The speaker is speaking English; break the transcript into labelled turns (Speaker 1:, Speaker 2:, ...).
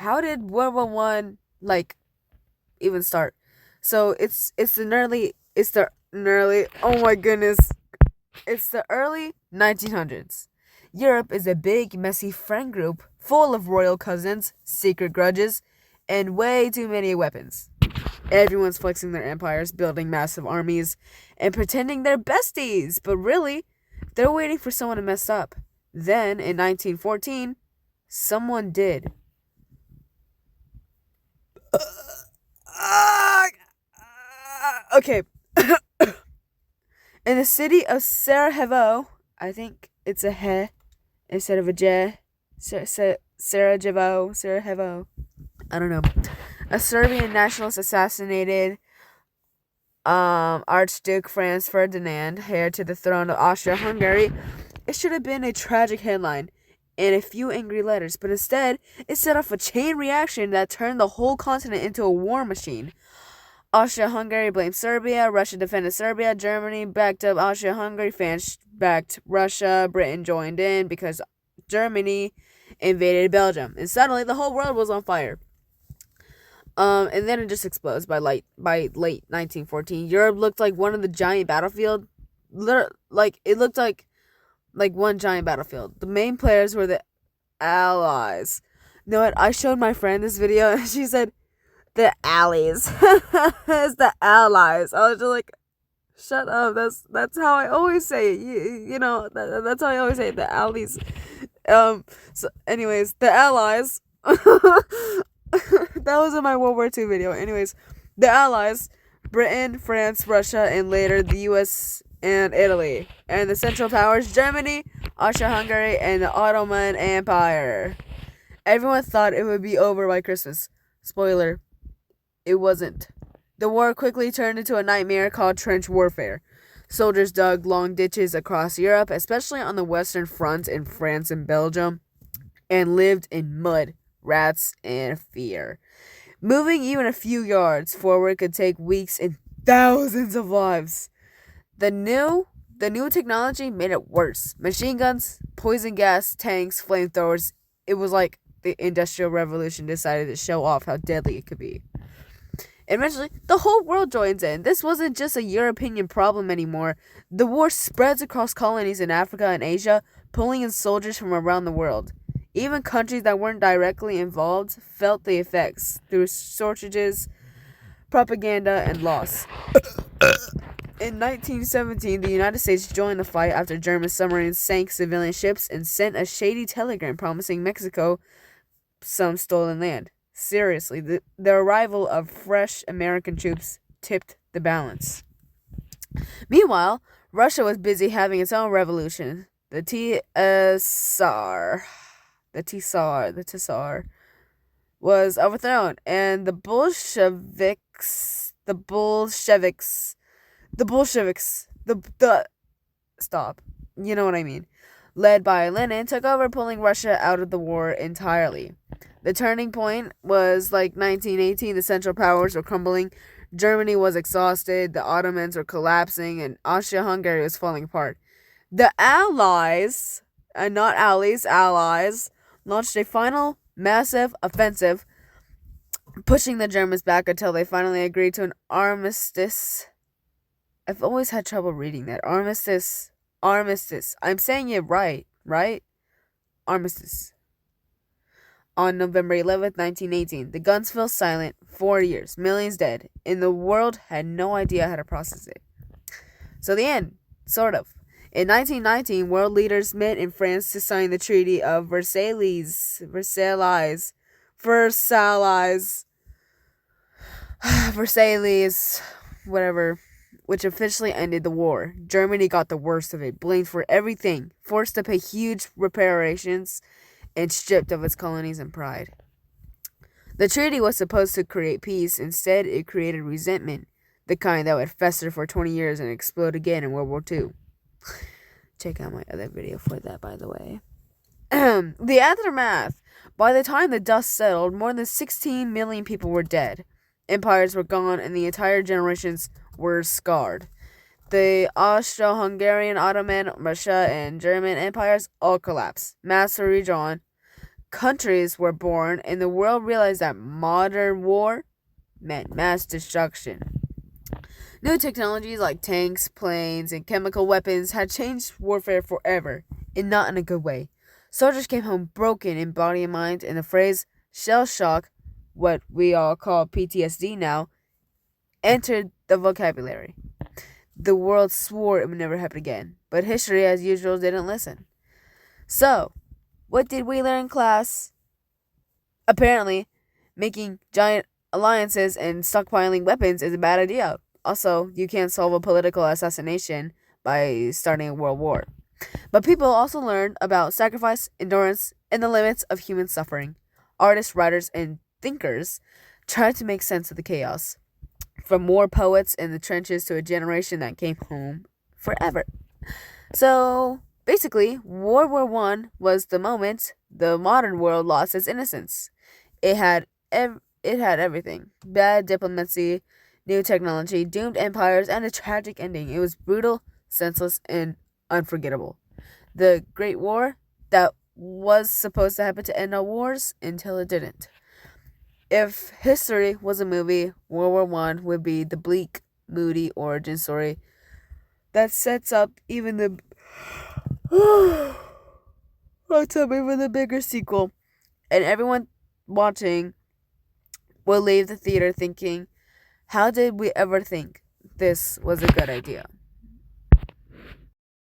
Speaker 1: how did World War One even start? So it's the early oh my goodness. It's the early 1900s. Europe is a big, messy friend group full of royal cousins, secret grudges, and way too many weapons. Everyone's flexing their empires, building massive armies, and pretending they're besties, but really, they're waiting for someone to mess up. Then, in 1914, someone did. Okay. In the city of Sarajevo, I think it's a he instead of a j. Sarajevo. I don't know. A Serbian nationalist assassinated Archduke Franz Ferdinand, heir to the throne of Austria-Hungary. It should have been a tragic headline and a few angry letters, but instead, it set off a chain reaction that turned the whole continent into a war machine. Austria-Hungary blamed Serbia, Russia defended Serbia, Germany backed up Austria-Hungary, France backed Russia, Britain joined in because Germany invaded Belgium, and suddenly the whole world was on fire. And then it just explodes by late 1914. Europe looked like one of the giant battlefield. It looked like one giant battlefield. The main players were the Allies. You know what? I showed my friend this video, and she said, "The Allies." It's the Allies. I was just like, "Shut up." That's how I always say it. That's how I always say it. The Allies. So, anyways, the Allies. That was in my World War II video. Anyways, the Allies, Britain, France, Russia, and later the US and Italy. And the Central Powers, Germany, Austria-Hungary, and the Ottoman Empire. Everyone thought it would be over by Christmas. Spoiler, it wasn't. The war quickly turned into a nightmare called trench warfare. Soldiers dug long ditches across Europe, especially on the Western Front in France and Belgium, and lived in mud, rats, and fear. Moving even a few yards forward could take weeks and thousands of lives. The new technology made it worse. Machine guns, poison gas, tanks, flamethrowers. It was like the Industrial Revolution decided to show off how deadly it could be. Eventually, the whole world joins in. This wasn't just a European problem anymore. The war spreads across colonies in Africa and Asia, pulling in soldiers from around the world. Even countries that weren't directly involved felt the effects through shortages, propaganda, and loss. In 1917, the United States joined the fight after German submarines sank civilian ships and sent a shady telegram promising Mexico some stolen land. Seriously, the arrival of fresh American troops tipped the balance. Meanwhile, Russia was busy having its own revolution. The Tsar was overthrown, and the Bolsheviks, stop, you know what I mean, led by Lenin, took over, pulling Russia out of the war entirely. The turning point was like 1918. The Central Powers were crumbling. Germany was exhausted. The Ottomans were collapsing, and Austria-Hungary was falling apart. The Allies, and not Allies, Allies, launched a final massive offensive, pushing the Germans back until they finally agreed to an armistice. I've always had trouble reading that. Armistice. I'm saying it right? Armistice. On November 11th, 1918, the guns fell silent. 4 years, millions dead, and the world had no idea how to process it. So the end, sort of. In 1919, world leaders met in France to sign the Treaty of Versailles, whatever, which officially ended the war. Germany got the worst of it, blamed for everything, forced to pay huge reparations, and stripped of its colonies and pride. The treaty was supposed to create peace. Instead, it created resentment, the kind that would fester for 20 years and explode again in World War II. Check out my other video for that, by the way. The aftermath. By the time the dust settled, more than 16 million people were dead. Empires were gone, and the entire generations were scarred. The Austro-Hungarian, Ottoman, Russia, and German empires all collapsed. Maps were redrawn. countries were born, and the world realized that modern war meant mass destruction. New technologies like tanks, planes, and chemical weapons had changed warfare forever, and not in a good way. Soldiers came home broken in body and mind, and the phrase shell shock, what we all call PTSD now, entered the vocabulary. The world swore it would never happen again, but history, as usual, didn't listen. So, what did we learn in class? Apparently, making giant alliances and stockpiling weapons is a bad idea. Also, you can't solve a political assassination by starting a world war. But people also learned about sacrifice, endurance, and the limits of human suffering. Artists, writers, and thinkers tried to make sense of the chaos. From war poets in the trenches to a generation that came home forever. So, basically, World War One was the moment the modern world lost its innocence. It had everything: bad diplomacy, new technology, doomed empires, and a tragic ending. It was brutal, senseless, and unforgettable. The Great War that was supposed to happen to end all wars until it didn't. If history was a movie, World War One would be the bleak, moody origin story that sets up even the even the bigger sequel, and everyone watching will leave the theater thinking, "How did we ever think this was a good idea?"